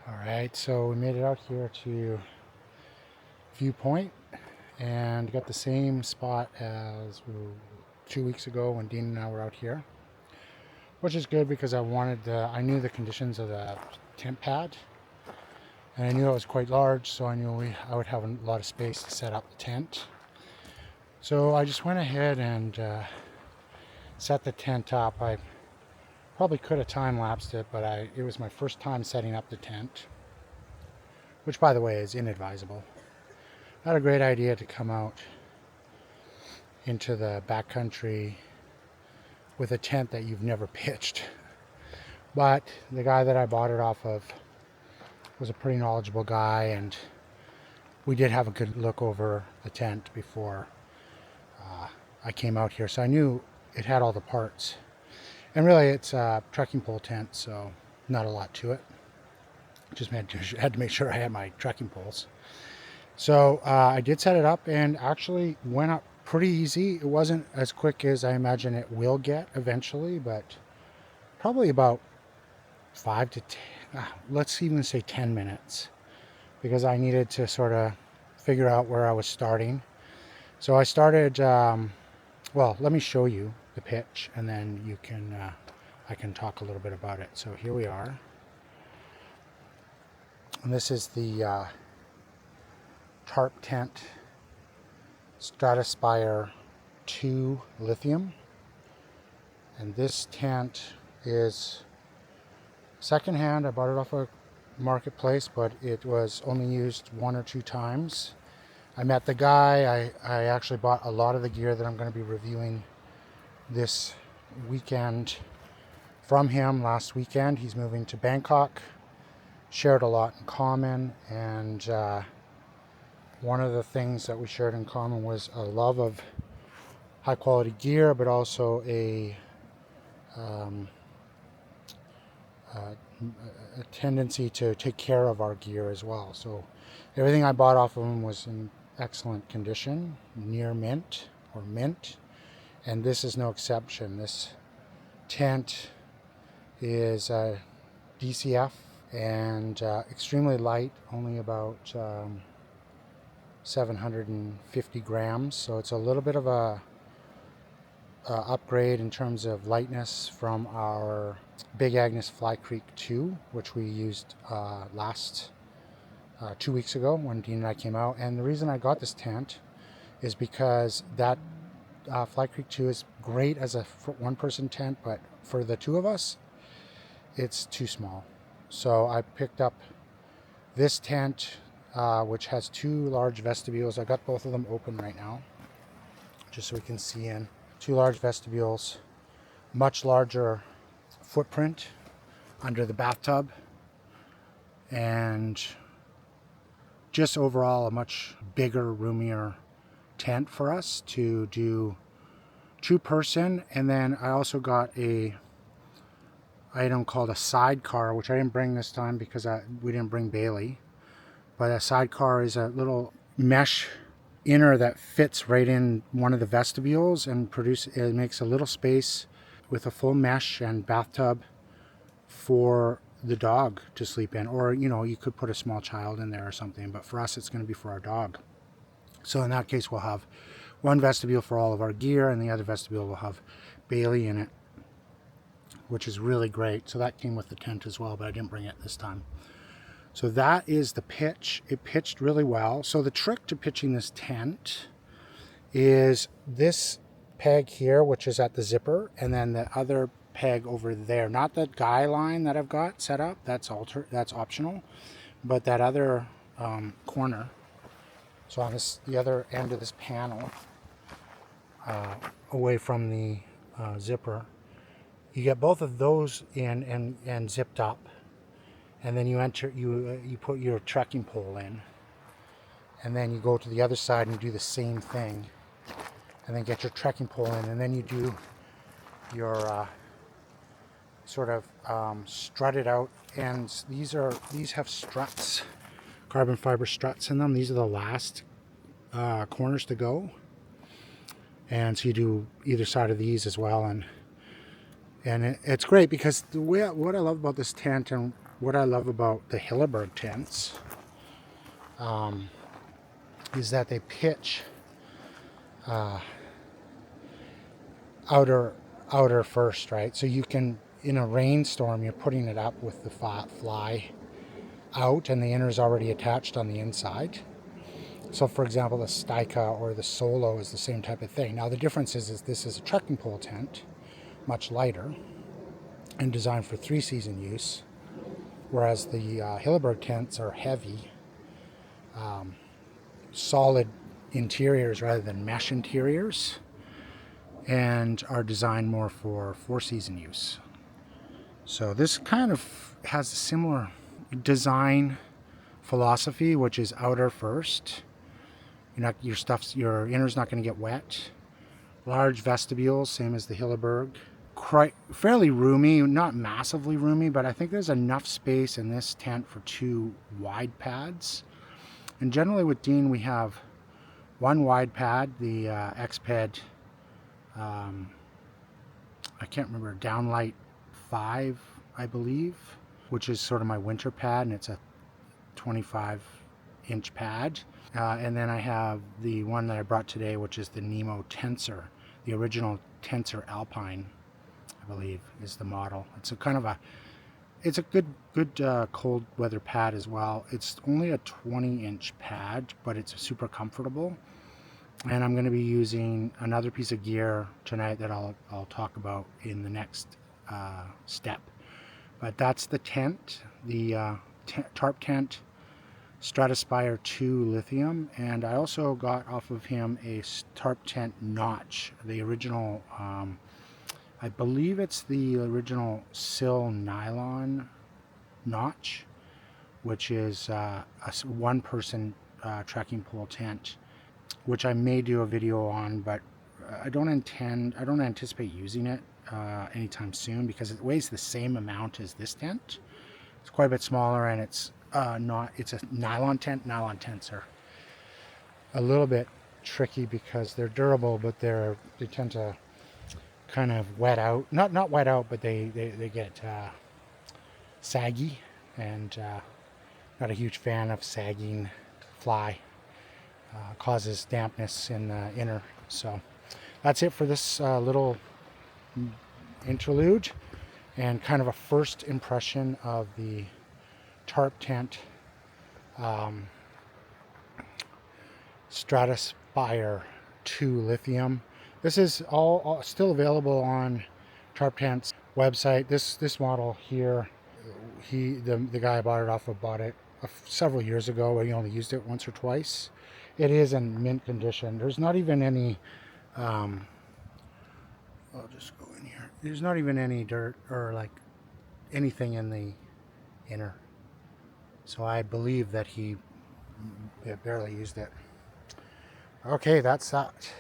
Alright, so we made it out here to Viewpoint and got the same spot as 2 weeks ago when Dean and I were out here, which is good because I knew the conditions of the tent pad, and I knew it was quite large, so I knew I would have a lot of space to set up the tent. So I just went ahead and set the tent up. I probably could have time-lapsed it, but it was my first time setting up the tent, which by the way is inadvisable. Not a great idea to come out into the backcountry with a tent that you've never pitched. But the guy that I bought it off of was a pretty knowledgeable guy, and we did have a good look over the tent before I came out here, so I knew it had all the parts. And really it's a trekking pole tent, so not a lot to it. Just had to make sure I had my trekking poles. So I did set it up, and actually went up pretty easy. It wasn't as quick as I imagine it will get eventually, but probably about 5 to 10, let's even say 10 minutes, because I needed to sort of figure out where I was starting. So I started, well, let me show you the pitch, and then you can, I can talk a little bit about it. So here we are. And this is the Tarptent Stratospire 2 lithium, and this tent is secondhand. I bought it off a marketplace, but it was only used 1 or 2 times. I met the guy. I actually bought a lot of the gear that I'm going to be reviewing this weekend from him last weekend. He's moving to Bangkok. Shared a lot in common, and one of the things that we shared in common was a love of high quality gear, but also a tendency to take care of our gear as well. So everything I bought off of him was in excellent condition, near mint or mint, and this is no exception. This tent is DCF and extremely light, only about 750 grams, so it's a little bit of a upgrade in terms of lightness from our Big Agnes Flycreek 2, which we used last 2 weeks ago when Dean and I came out. And the reason I got this tent is because that Flycreek 2 is great as a one-person tent, but for the two of us, it's too small. So I picked up this tent, which has 2 large vestibules. I got both of them open right now, just so we can see in. 2 large vestibules, much larger footprint under the bathtub, and just overall a much bigger, roomier tent for us to do 2-person. And then I also got a item called a sidecar, which I didn't bring this time because we didn't bring Bailey. But a sidecar is a little mesh inner that fits right in one of the vestibules, and it makes a little space with a full mesh and bathtub for the dog to sleep in. Or, you know, you could put a small child in there or something, but for us it's going to be for our dog. So in that case we'll have one vestibule for all of our gear, and the other vestibule will have Bailey in it, which is really great. So that came with the tent as well, but I didn't bring it this time. So that is the pitch. It pitched really well. So the trick to pitching this tent is this peg here, which is at the zipper, and then the other peg over there. Not the guy line that I've got set up. That's optional, but that other corner. So on the other end of this panel, away from the zipper, you get both of those in and zipped up. And then you put your trekking pole in, and then you go to the other side and do the same thing, and then get your trekking pole in, and then you do your sort of strutted out ends. These have struts, carbon fiber struts in them. These are the last corners to go, and so you do either side of these as well. And it's great because what I love about this tent, and what I love about the Hilleberg tents is that they pitch outer first, right? So you can, in a rainstorm, you're putting it up with the fly out and the inner is already attached on the inside. So for example, the Styka or the Solo is the same type of thing. Now the difference is this is a trekking pole tent, much lighter, and designed for 3-season use, whereas the Hilleberg tents are heavy, solid interiors rather than mesh interiors, and are designed more for 4-season use. So this kind of has a similar design philosophy, which is outer first. Your inner's not going to get wet. Large vestibules, same as the Hilleberg. Fairly roomy, not massively roomy, but I think there's enough space in this tent for 2 wide pads. And generally with Dean, we have 1 wide pad, the Xped, I can't remember, Downlight 5, I believe, which is sort of my winter pad, and it's a 25-inch pad. And then I have the one that I brought today, which is the Nemo Tensor, the original Tensor Alpine, I believe, is the model. It's a kind of it's a good cold weather pad as well. It's only a 20-inch pad, but it's super comfortable. And I'm going to be using another piece of gear tonight that I'll talk about in the next step. But that's the tent, the Tarptent Stratospire 2 lithium, and I also got off of him a Tarptent notch, the original, I believe it's the original sill nylon notch, which is a 1-person trekking pole tent, which I may do a video on, but I don't anticipate using it anytime soon because it weighs the same amount as this tent. It's quite a bit smaller, and it's it's a nylon tent. Nylon tents are a little bit tricky because they're durable, but they tend to kind of wet out. Not wet out, but they get saggy, and not a huge fan of sagging fly. Causes dampness in the inner. So that's it for this little interlude and kind of a first impression of the Tarptent Stratospire 2 lithium. This is all still available on Tarptent's website. This model here, the guy I bought it off of bought it several years ago. He only used it once or twice. It is in mint condition. There's not even any I'll just go in here. There's not even any dirt or like anything in the inner. So I believe that he barely used it. Okay, that's that.